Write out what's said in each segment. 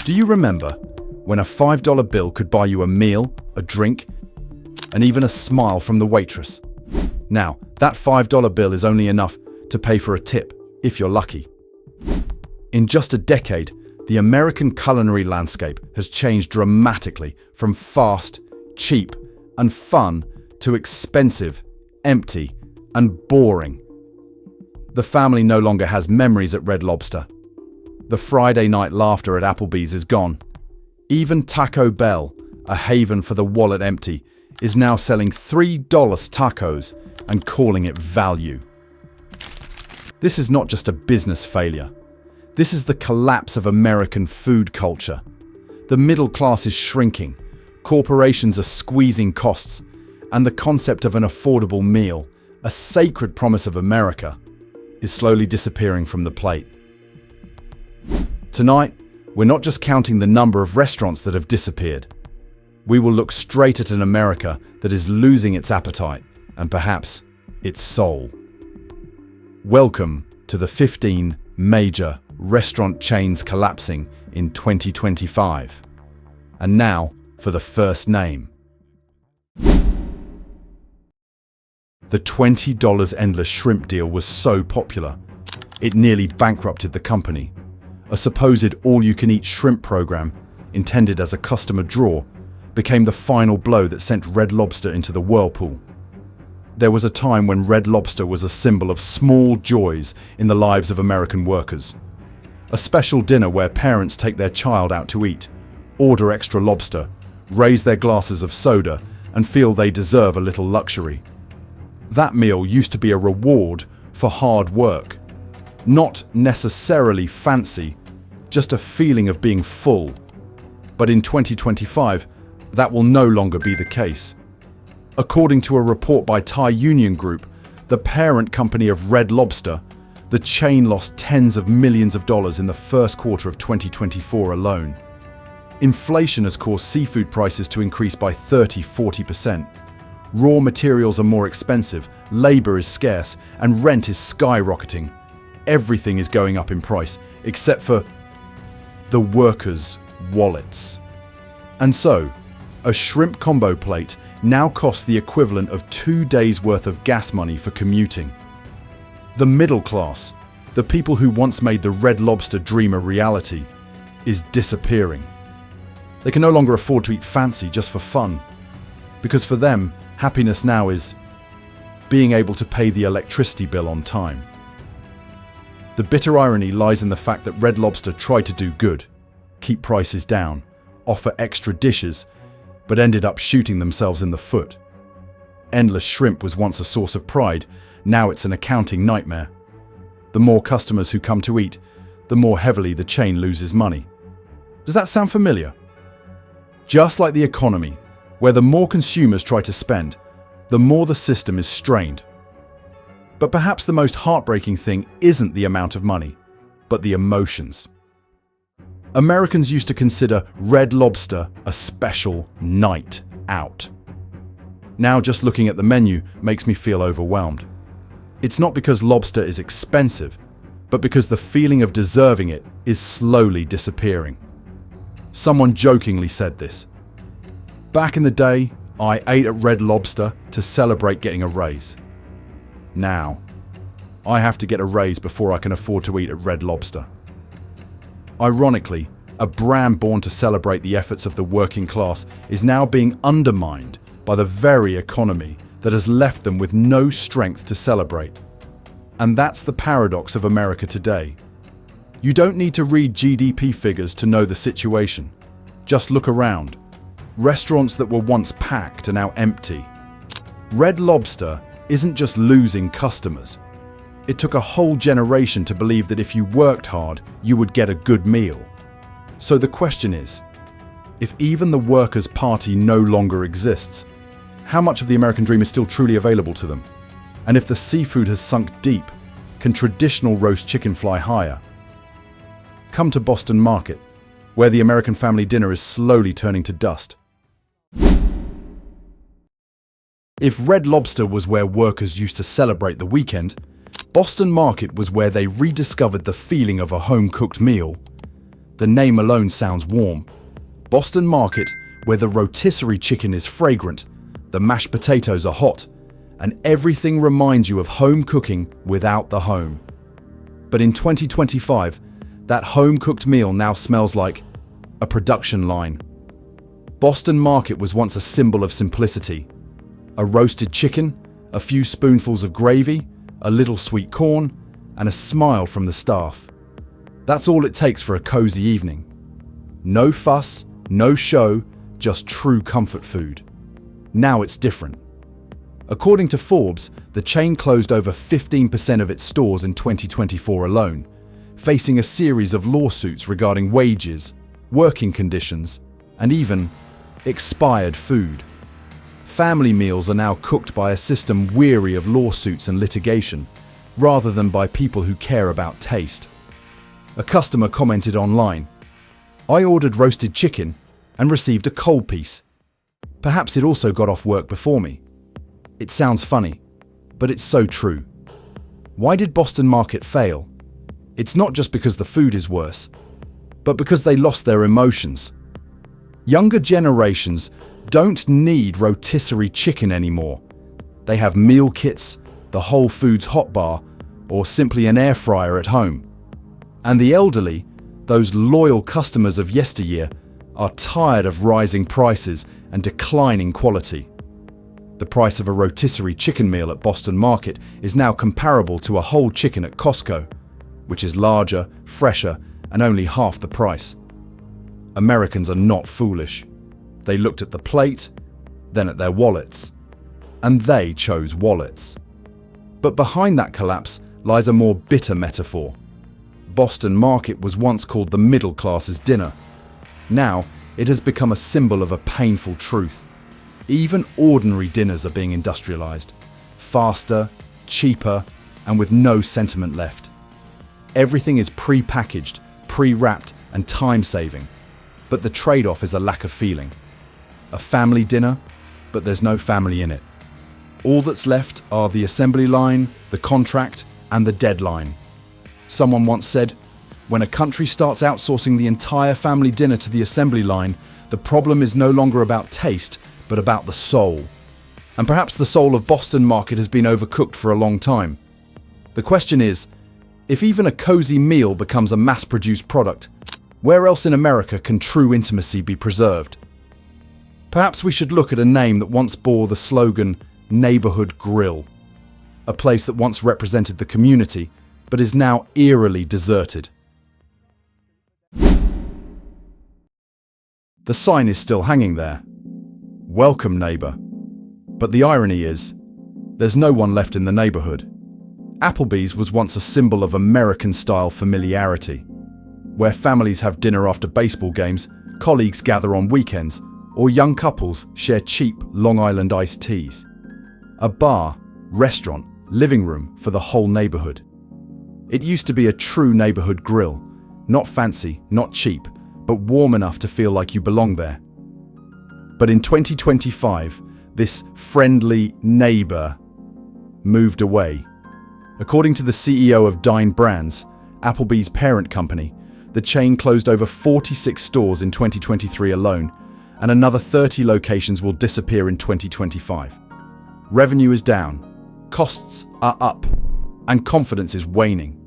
Do you remember when a $5 bill could buy you a meal, a drink, and even a smile from the waitress? Now, that $5 bill is only enough to pay for a tip, if you're lucky. In just a decade, the American culinary landscape has changed dramatically from fast, cheap, and fun to expensive, empty, and boring. The family no longer has memories at Red Lobster. The Friday night laughter at Applebee's is gone. Even Taco Bell, a haven for the wallet empty, is now selling $3 tacos and calling it value. This is not just a business failure. This is the collapse of American food culture. The middle class is shrinking, corporations are squeezing costs, and the concept of an affordable meal, a sacred promise of America, is slowly disappearing from the plate. Tonight, we're not just counting the number of restaurants that have disappeared. We will look straight at an America that is losing its appetite and perhaps its soul. Welcome to the 15 major restaurant chains collapsing in 2025. And now for the first name. The $20 endless shrimp deal was so popular, it nearly bankrupted the company. A supposed all-you-can-eat shrimp program, intended as a customer draw, became the final blow that sent Red Lobster into the whirlpool. There was a time when Red Lobster was a symbol of small joys in the lives of American workers. A special dinner where parents take their child out to eat, order extra lobster, raise their glasses of soda, and feel they deserve a little luxury. That meal used to be a reward for hard work. Not necessarily fancy, just a feeling of being full. But in 2025, that will no longer be the case. According to a report by Thai Union Group, the parent company of Red Lobster, the chain lost tens of millions of dollars in the first quarter of 2024 alone. Inflation has caused seafood prices to increase by 30–40%. Raw materials are more expensive, labor is scarce, and rent is skyrocketing. Everything is going up in price, except for the workers' wallets. And so, a shrimp combo plate now costs the equivalent of 2 days' worth of gas money for commuting. The middle class, the people who once made the Red Lobster dream a reality, is disappearing. They can no longer afford to eat fancy just for fun, because for them, happiness now is being able to pay the electricity bill on time. The bitter irony lies in the fact that Red Lobster tried to do good, keep prices down, offer extra dishes, but ended up shooting themselves in the foot. Endless shrimp was once a source of pride, now it's an accounting nightmare. The more customers who come to eat, the more heavily the chain loses money. Does that sound familiar? Just like the economy, where the more consumers try to spend, the more the system is strained. But perhaps the most heartbreaking thing isn't the amount of money, but the emotions. Americans used to consider Red Lobster a special night out. Now just looking at the menu makes me feel overwhelmed. It's not because lobster is expensive, but because the feeling of deserving it is slowly disappearing. Someone jokingly said this: "Back in the day, I ate at Red Lobster to celebrate getting a raise. Now, I have to get a raise before I can afford to eat at Red Lobster." Ironically, a brand born to celebrate the efforts of the working class is now being undermined by the very economy that has left them with no strength to celebrate. And that's the paradox of America today. You don't need to read GDP figures to know the situation. Just look around. Restaurants that were once packed are now empty. Red Lobster isn't just losing customers. It took a whole generation to believe that if you worked hard, you would get a good meal. So the question is, if even the Workers' Party no longer exists, how much of the American dream is still truly available to them? And if the seafood has sunk deep, can traditional roast chicken fly higher? Come to Boston Market, where the American family dinner is slowly turning to dust. If Red Lobster was where workers used to celebrate the weekend, Boston Market was where they rediscovered the feeling of a home-cooked meal. The name alone sounds warm. Boston Market, where the rotisserie chicken is fragrant, the mashed potatoes are hot, and everything reminds you of home cooking without the home. But in 2025, that home-cooked meal now smells like a production line. Boston Market was once a symbol of simplicity. A roasted chicken, a few spoonfuls of gravy, a little sweet corn, and a smile from the staff. That's all it takes for a cozy evening. No fuss, no show, just true comfort food. Now it's different. According to Forbes, the chain closed over 15% of its stores in 2024 alone, facing a series of lawsuits regarding wages, working conditions, and even expired food. Family meals are now cooked by a system weary of lawsuits and litigation, rather than by people who care about taste. A customer commented online, "I ordered roasted chicken and received a cold piece. Perhaps it also got off work before me." It sounds funny, but it's so true. Why did Boston Market fail? It's not just because the food is worse, but because they lost their emotions. Younger generations don't need rotisserie chicken anymore. They have meal kits, the Whole Foods hot bar, or simply an air fryer at home. And the elderly, those loyal customers of yesteryear, are tired of rising prices and declining quality. The price of a rotisserie chicken meal at Boston Market is now comparable to a whole chicken at Costco, which is larger, fresher, and only half the price. Americans are not foolish. They looked at the plate, then at their wallets, and they chose wallets. But behind that collapse lies a more bitter metaphor. Boston Market was once called the middle class's dinner. Now, it has become a symbol of a painful truth. Even ordinary dinners are being industrialized, faster, cheaper, and with no sentiment left. Everything is pre-packaged, pre-wrapped, and time-saving. But the trade-off is a lack of feeling. A family dinner, but there's no family in it. All that's left are the assembly line, the contract, and the deadline. Someone once said, "When a country starts outsourcing the entire family dinner to the assembly line, the problem is no longer about taste, but about the soul." And perhaps the soul of Boston Market has been overcooked for a long time. The question is, if even a cozy meal becomes a mass-produced product, where else in America can true intimacy be preserved? Perhaps we should look at a name that once bore the slogan, Neighborhood Grill. A place that once represented the community, but is now eerily deserted. The sign is still hanging there. Welcome, neighbor. But the irony is, there's no one left in the neighborhood. Applebee's was once a symbol of American-style familiarity, where families have dinner after baseball games, colleagues gather on weekends, or young couples share cheap Long Island iced teas. A bar, restaurant, living room for the whole neighborhood. It used to be a true neighborhood grill, not fancy, not cheap, but warm enough to feel like you belong there. But in 2025, this friendly neighbor moved away. According to the CEO of Dine Brands, Applebee's parent company, the chain closed over 46 stores in 2023 alone, and another 30 locations will disappear in 2025. Revenue is down, costs are up, and confidence is waning.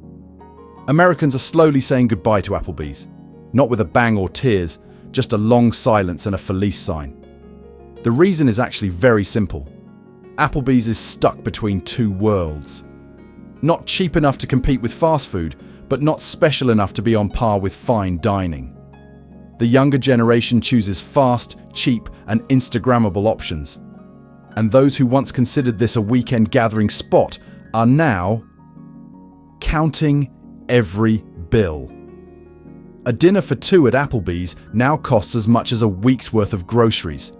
Americans are slowly saying goodbye to Applebee's, not with a bang or tears, just a long silence and a Felice sign. The reason is actually very simple. Applebee's is stuck between two worlds. Not cheap enough to compete with fast food, but not special enough to be on par with fine dining. The younger generation chooses fast, cheap, and Instagrammable options. And those who once considered this a weekend gathering spot are now counting every bill. A dinner for two at Applebee's now costs as much as a week's worth of groceries.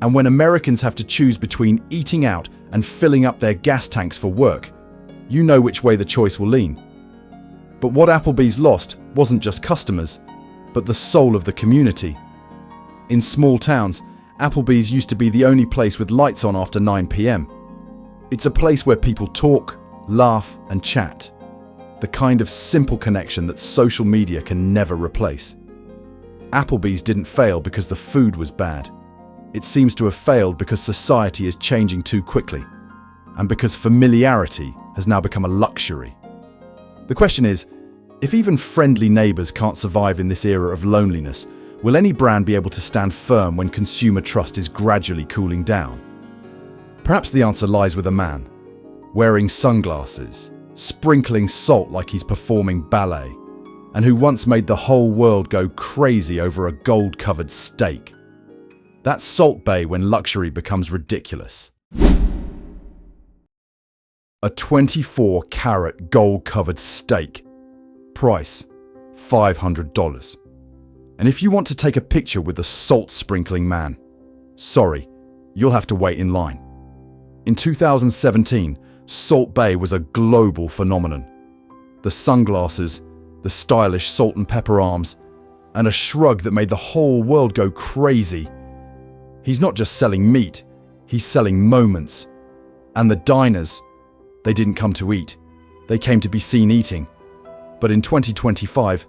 And when Americans have to choose between eating out and filling up their gas tanks for work, you know which way the choice will lean. But what Applebee's lost wasn't just customers, but the soul of the community. In small towns, Applebee's used to be the only place with lights on after 9 p.m. It's a place where people talk, laugh, and chat. The kind of simple connection that social media can never replace. Applebee's didn't fail because the food was bad. It seems to have failed because society is changing too quickly, and because familiarity has now become a luxury. The question is, if even friendly neighbors can't survive in this era of loneliness, will any brand be able to stand firm when consumer trust is gradually cooling down? Perhaps the answer lies with a man, wearing sunglasses, sprinkling salt like he's performing ballet, and who once made the whole world go crazy over a gold-covered steak. That's Salt Bae when luxury becomes ridiculous. A 24-carat gold-covered steak. Price, $500. And if you want to take a picture with the salt-sprinkling man, sorry, you'll have to wait in line. In 2017, Salt Bae was a global phenomenon. The sunglasses, the stylish salt and pepper arms, and a shrug that made the whole world go crazy. He's not just selling meat, he's selling moments. And the diners, they didn't come to eat, they came to be seen eating. But in 2025,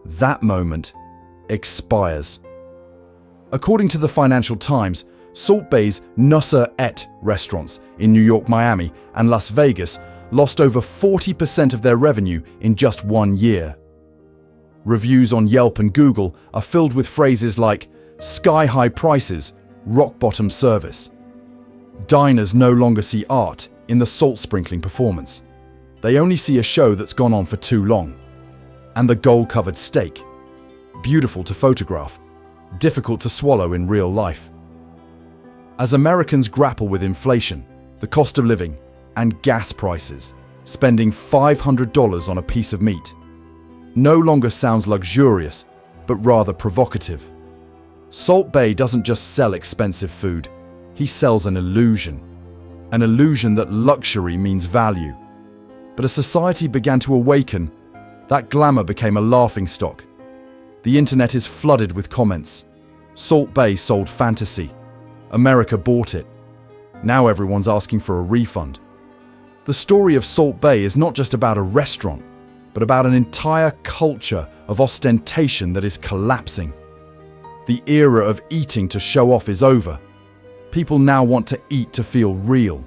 that moment expires. According to the Financial Times, Salt Bae's Nusser Et restaurants in New York, Miami, and Las Vegas lost over 40% of their revenue in just 1 year. Reviews on Yelp and Google are filled with phrases like sky-high prices, rock-bottom service. Diners no longer see art in the salt-sprinkling performance. They only see a show that's gone on for too long. And the gold-covered steak. Beautiful to photograph, difficult to swallow in real life. As Americans grapple with inflation, the cost of living, and gas prices, spending $500 on a piece of meat no longer sounds luxurious, but rather provocative. Salt Bae doesn't just sell expensive food, he sells an illusion that luxury means value. But as society began to awaken, that glamour became a laughingstock. The internet is flooded with comments. Salt Bae sold fantasy. America bought it. Now everyone's asking for a refund. The story of Salt Bae is not just about a restaurant, but about an entire culture of ostentation that is collapsing. The era of eating to show off is over. People now want to eat to feel real.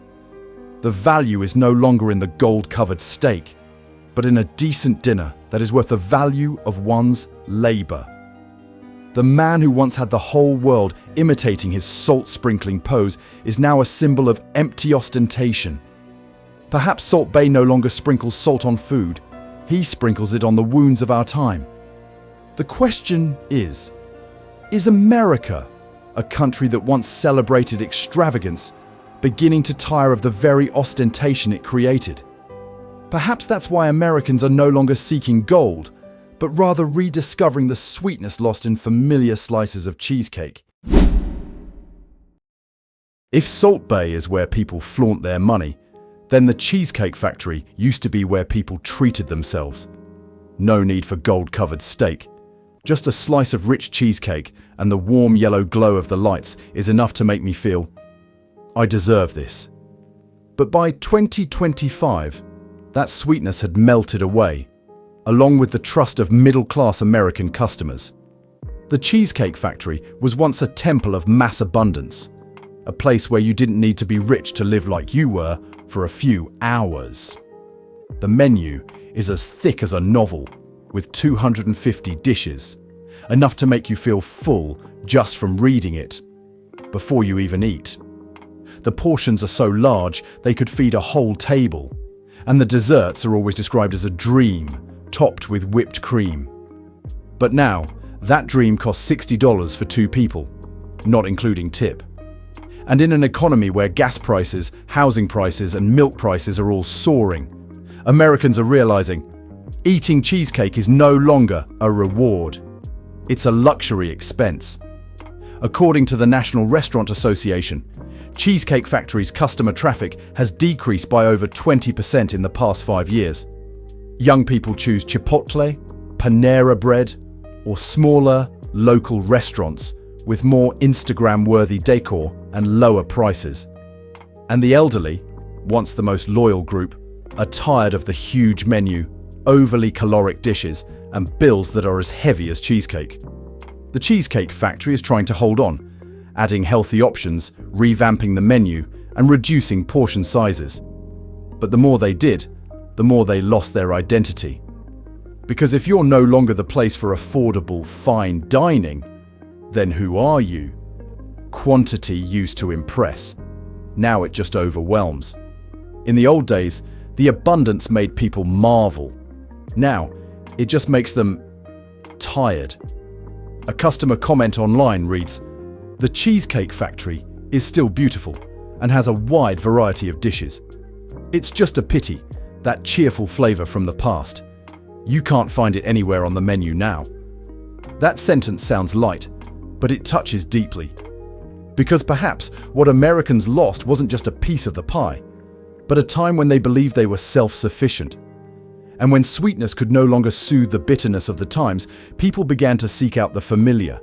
The value is no longer in the gold-covered steak, but in a decent dinner that is worth the value of one's labor. The man who once had the whole world imitating his salt-sprinkling pose is now a symbol of empty ostentation. Perhaps Salt Bae no longer sprinkles salt on food, he sprinkles it on the wounds of our time. The question is America, a country that once celebrated extravagance, beginning to tire of the very ostentation it created? Perhaps that's why Americans are no longer seeking gold, but rather rediscovering the sweetness lost in familiar slices of cheesecake. If Salt Bae is where people flaunt their money, then the Cheesecake Factory used to be where people treated themselves. No need for gold-covered steak. Just a slice of rich cheesecake and the warm yellow glow of the lights is enough to make me feel, I deserve this. But by 2025, that sweetness had melted away, along with the trust of middle-class American customers. The Cheesecake Factory was once a temple of mass abundance, a place where you didn't need to be rich to live like you were for a few hours. The menu is as thick as a novel, with 250 dishes, enough to make you feel full just from reading it, before you even eat. The portions are so large they could feed a whole table, and the desserts are always described as a dream, topped with whipped cream. But now, that dream costs $60 for 2 people, not including tip. And in an economy where gas prices, housing prices, and milk prices are all soaring, Americans are realizing eating cheesecake is no longer a reward. It's a luxury expense. According to the National Restaurant Association, Cheesecake Factory's customer traffic has decreased by over 20% in the past 5 years. Young people choose Chipotle, Panera Bread, or smaller, local restaurants with more Instagram-worthy decor and lower prices. And the elderly, once the most loyal group, are tired of the huge menu, overly caloric dishes, and bills that are as heavy as cheesecake. The Cheesecake Factory is trying to hold on, adding healthy options, revamping the menu, and reducing portion sizes. But the more they did, the more they lost their identity. Because if you're no longer the place for affordable, fine dining, then who are you? Quantity used to impress. Now it just overwhelms. In the old days, the abundance made people marvel. Now, it just makes them tired. A customer comment online reads, "The Cheesecake Factory is still beautiful and has a wide variety of dishes. It's just a pity, that cheerful flavor from the past. You can't find it anywhere on the menu now." That sentence sounds light, but it touches deeply. Because perhaps what Americans lost wasn't just a piece of the pie, but a time when they believed they were self-sufficient. And when sweetness could no longer soothe the bitterness of the times, people began to seek out the familiar.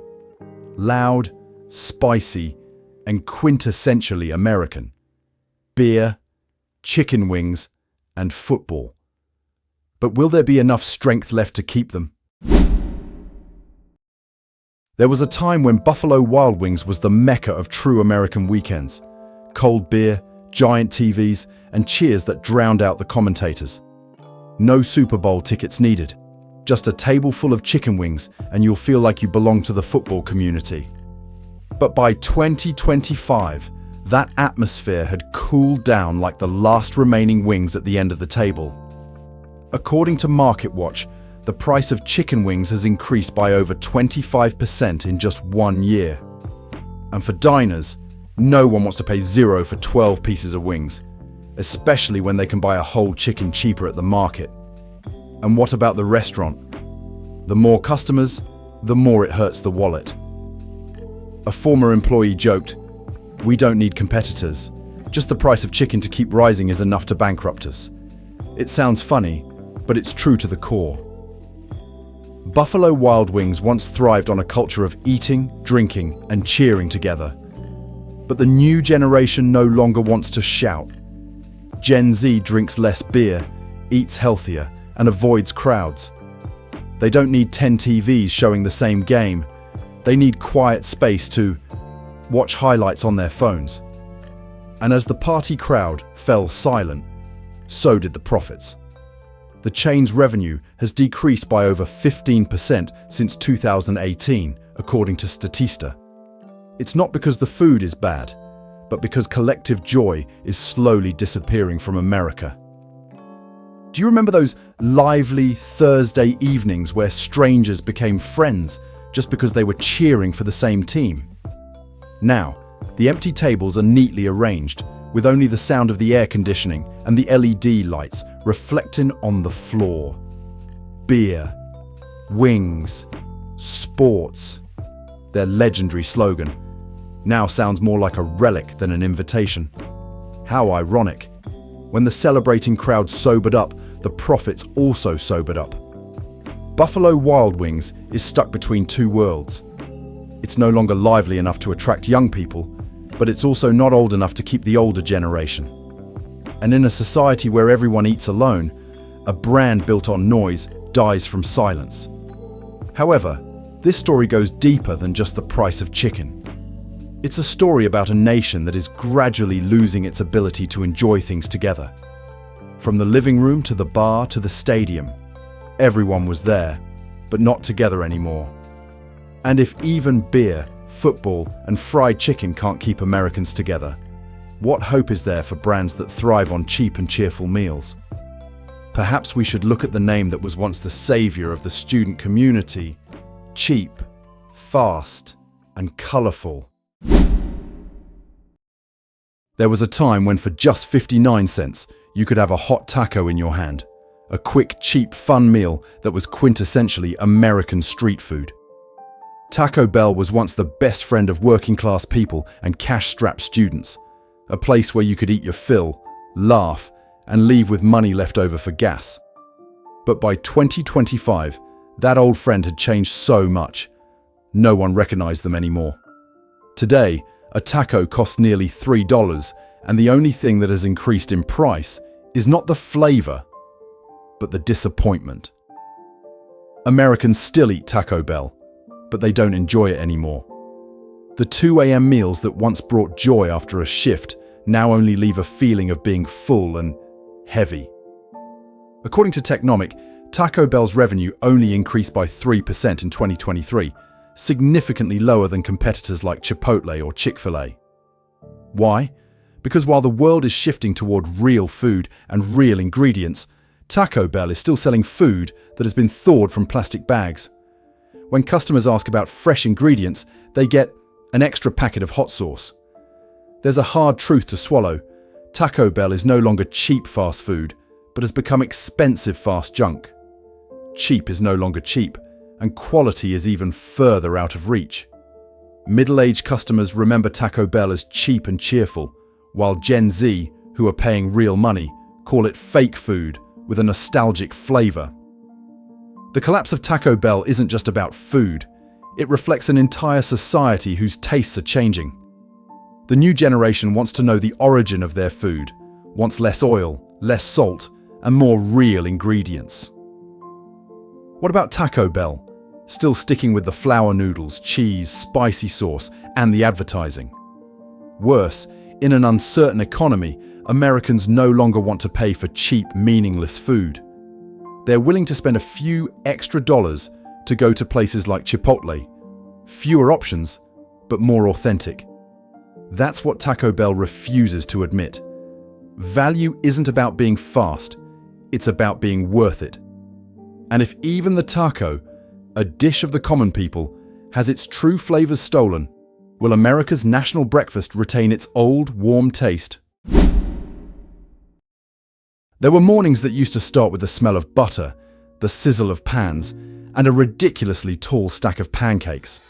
Loud, spicy, and quintessentially American. Beer, chicken wings, and football. But will there be enough strength left to keep them? There was a time when Buffalo Wild Wings was the mecca of true American weekends. Cold beer, giant TVs, and cheers that drowned out the commentators. No Super Bowl tickets needed. Just a table full of chicken wings and you'll feel like you belong to the football community. But by 2025, that atmosphere had cooled down like the last remaining wings at the end of the table. According to MarketWatch, the price of chicken wings has increased by over 25% in just 1 year. And for diners, no one wants to pay zero for 12 pieces of wings, especially when they can buy a whole chicken cheaper at the market. And what about the restaurant? The more customers, the more it hurts the wallet. A former employee joked, "We don't need competitors. Just the price of chicken to keep rising is enough to bankrupt us." It sounds funny, but it's true to the core. Buffalo Wild Wings once thrived on a culture of eating, drinking, and cheering together. But the new generation no longer wants to shout. Gen Z drinks less beer, eats healthier, and avoids crowds. They don't need 10 TVs showing the same game. They need quiet space to watch highlights on their phones. And as the party crowd fell silent, so did the profits. The chain's revenue has decreased by over 15% since 2018, according to Statista. It's not because the food is bad, but because collective joy is slowly disappearing from America. Do you remember those lively Thursday evenings where strangers became friends just because they were cheering for the same team? Now, the empty tables are neatly arranged, with only the sound of the air conditioning and the LED lights reflecting on the floor. Beer, wings, sports. Their legendary slogan now sounds more like a relic than an invitation. How ironic. When the celebrating crowd sobered up, the profits also sobered up. Buffalo Wild Wings is stuck between two worlds. It's no longer lively enough to attract young people, but it's also not old enough to keep the older generation. And in a society where everyone eats alone, a brand built on noise dies from silence. However, this story goes deeper than just the price of chicken. It's a story about a nation that is gradually losing its ability to enjoy things together. From the living room to the bar to the stadium, everyone was there, but not together anymore. And if even beer, football, and fried chicken can't keep Americans together, what hope is there for brands that thrive on cheap and cheerful meals? Perhaps we should look at the name that was once the savior of the student community: cheap, fast, and colorful. There was a time when for just 59 cents, you could have a hot taco in your hand. A quick, cheap, fun meal that was quintessentially American street food. Taco Bell was once the best friend of working-class people and cash-strapped students. A place where you could eat your fill, laugh, and leave with money left over for gas. But by 2025, that old friend had changed so much. No one recognized them anymore. Today, a taco costs nearly $3, and the only thing that has increased in price is not the flavor, but the disappointment. Americans still eat Taco Bell, but they don't enjoy it anymore. The 2 a.m. meals that once brought joy after a shift now only leave a feeling of being full and heavy. According to Technomic, Taco Bell's revenue only increased by 3% in 2023, significantly lower than competitors like Chipotle or Chick-fil-A. Why? Because while the world is shifting toward real food and real ingredients, Taco Bell is still selling food that has been thawed from plastic bags. When customers ask about fresh ingredients, they get an extra packet of hot sauce. There's a hard truth to swallow. Taco Bell is no longer cheap fast food, but has become expensive fast junk. Cheap is no longer cheap, and quality is even further out of reach. Middle-aged customers remember Taco Bell as cheap and cheerful, while Gen Z, who are paying real money, call it fake food with a nostalgic flavor. The collapse of Taco Bell isn't just about food. It reflects an entire society whose tastes are changing. The new generation wants to know the origin of their food, wants less oil, less salt, and more real ingredients. What about Taco Bell? Still sticking with the flour noodles, cheese, spicy sauce, and the advertising. Worse, in an uncertain economy, Americans no longer want to pay for cheap, meaningless food. They're willing to spend a few extra dollars to go to places like Chipotle. Fewer options, but more authentic. That's what Taco Bell refuses to admit. Value isn't about being fast, it's about being worth it. And if even the taco, a dish of the common people, has its true flavors stolen, will America's national breakfast retain its old, warm taste? There were mornings that used to start with the smell of butter, the sizzle of pans, and a ridiculously tall stack of pancakes.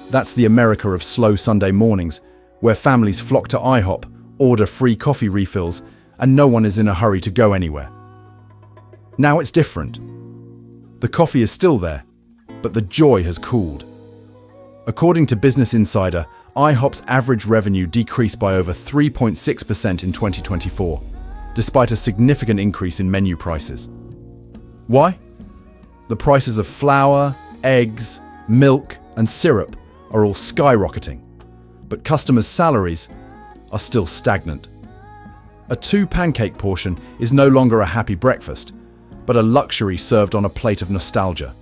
That's the America of slow Sunday mornings, where families flock to IHOP, order free coffee refills, and no one is in a hurry to go anywhere. Now it's different. The coffee is still there, but the joy has cooled. According to Business Insider, IHOP's average revenue decreased by over 3.6% in 2024, despite a significant increase in menu prices. Why? The prices of flour, eggs, milk, and syrup are all skyrocketing, but customers' salaries are still stagnant. A 2-pancake portion is no longer a happy breakfast, but a luxury served on a plate of nostalgia.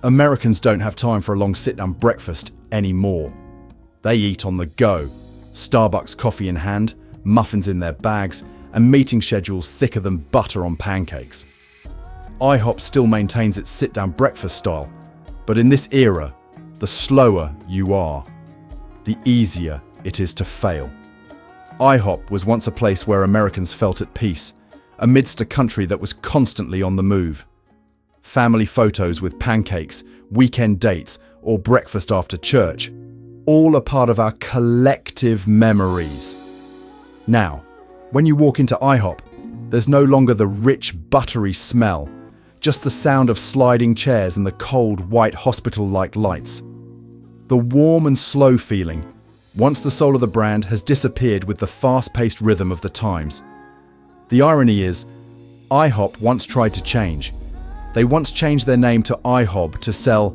Americans don't have time for a long sit-down breakfast anymore. They eat on the go, Starbucks coffee in hand, muffins in their bags, and meeting schedules thicker than butter on pancakes. IHOP still maintains its sit-down breakfast style, but in this era, the slower you are, the easier it is to fail. IHOP was once a place where Americans felt at peace, amidst a country that was constantly on the move. Family photos with pancakes, weekend dates, or breakfast after church, all a part of our collective memories. Now, when you walk into IHOP, there's no longer the rich, buttery smell, just the sound of sliding chairs and the cold, white hospital-like lights. The warm and slow feeling, once the soul of the brand, has disappeared with the fast-paced rhythm of the times. The irony is, IHOP once tried to change. They once changed their name to IHOB to sell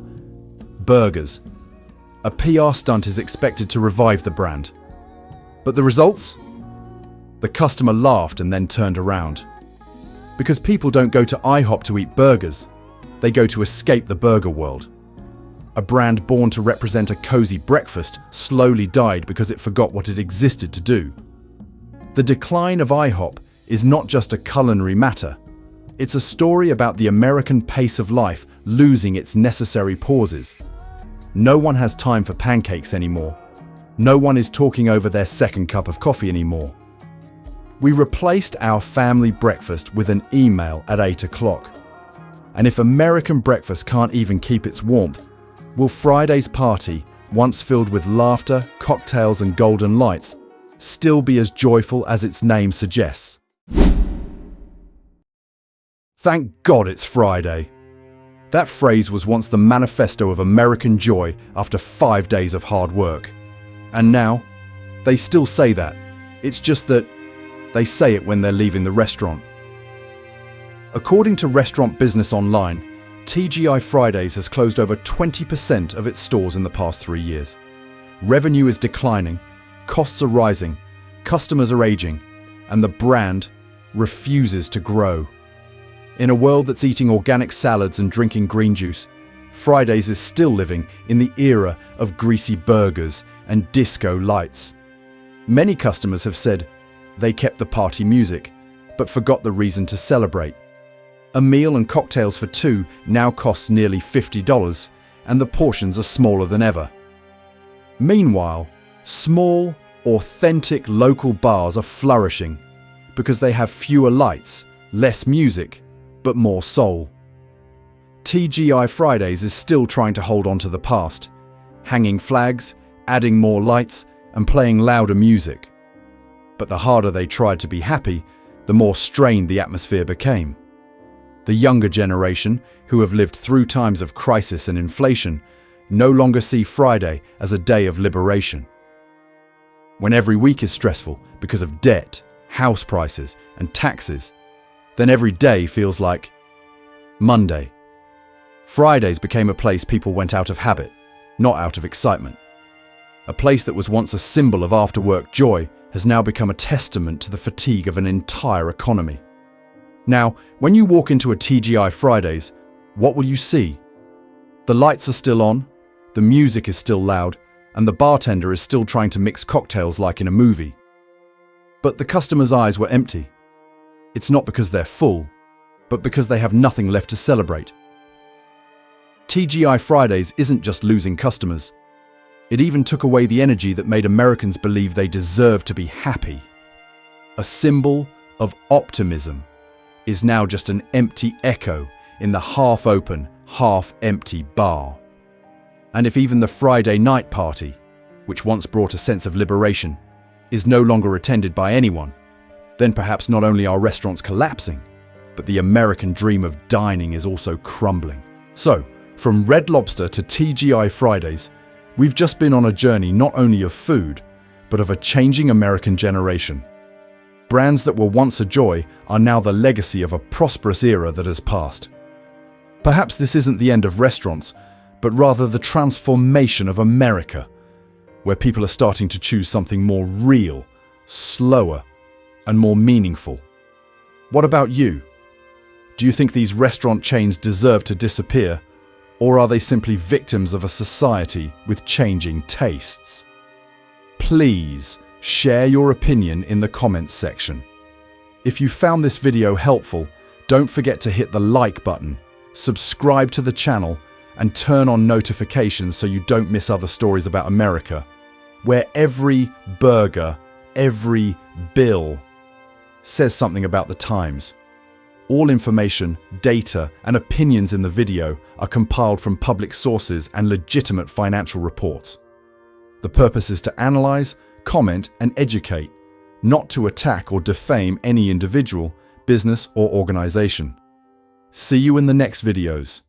burgers. A PR stunt is expected to revive the brand. But the results? The customer laughed and then turned around. Because people don't go to IHOP to eat burgers, they go to escape the burger world. A brand born to represent a cozy breakfast slowly died because it forgot what it existed to do. The decline of IHOP is not just a culinary matter. It's a story about the American pace of life losing its necessary pauses. No one has time for pancakes anymore. No one is talking over their second cup of coffee anymore. We replaced our family breakfast with an email at 8 o'clock. And if American breakfast can't even keep its warmth, will Friday's party, once filled with laughter, cocktails, and golden lights, still be as joyful as its name suggests? Thank God it's Friday. That phrase was once the manifesto of American joy after 5 days of hard work. And now, they still say that. It's just that they say it when they're leaving the restaurant. According to Restaurant Business Online, TGI Fridays has closed over 20% of its stores in the past 3 years. Revenue is declining, costs are rising, customers are aging, and the brand refuses to grow. In a world that's eating organic salads and drinking green juice, Fridays is still living in the era of greasy burgers and disco lights. Many customers have said they kept the party music, but forgot the reason to celebrate. A meal and cocktails for two now costs nearly $50, and the portions are smaller than ever. Meanwhile, small, authentic local bars are flourishing because they have fewer lights, less music, but more soul. TGI Fridays is still trying to hold on to the past, hanging flags, adding more lights, and playing louder music. But the harder they tried to be happy, the more strained the atmosphere became. The younger generation, who have lived through times of crisis and inflation, no longer see Friday as a day of liberation. When every week is stressful because of debt, house prices, and taxes, then every day feels like Monday. Fridays became a place people went out of habit, not out of excitement. A place that was once a symbol of after-work joy has now become a testament to the fatigue of an entire economy. Now, when you walk into a TGI Fridays, what will you see? The lights are still on, the music is still loud, and the bartender is still trying to mix cocktails like in a movie. But the customers' eyes were empty. It's not because they're full, but because they have nothing left to celebrate. TGI Fridays isn't just losing customers. It even took away the energy that made Americans believe they deserved to be happy. A symbol of optimism is now just an empty echo in the half-open, half-empty bar. And if even the Friday night party, which once brought a sense of liberation, is no longer attended by anyone, then perhaps not only are restaurants collapsing, but the American dream of dining is also crumbling. So, from Red Lobster to TGI Fridays, we've just been on a journey not only of food, but of a changing American generation. Brands that were once a joy are now the legacy of a prosperous era that has passed. Perhaps this isn't the end of restaurants, but rather the transformation of America, where people are starting to choose something more real, slower, and more meaningful. What about you? Do you think these restaurant chains deserve to disappear, or are they simply victims of a society with changing tastes? Please share your opinion in the comments section. If you found this video helpful, don't forget to hit the like button, subscribe to the channel, and turn on notifications so you don't miss other stories about America, where every burger, every bill says something about the times. All information, data, and opinions in the video are compiled from public sources and legitimate financial reports. The purpose is to analyze, comment, and educate, not to attack or defame any individual, business, or organization. See you in the next videos.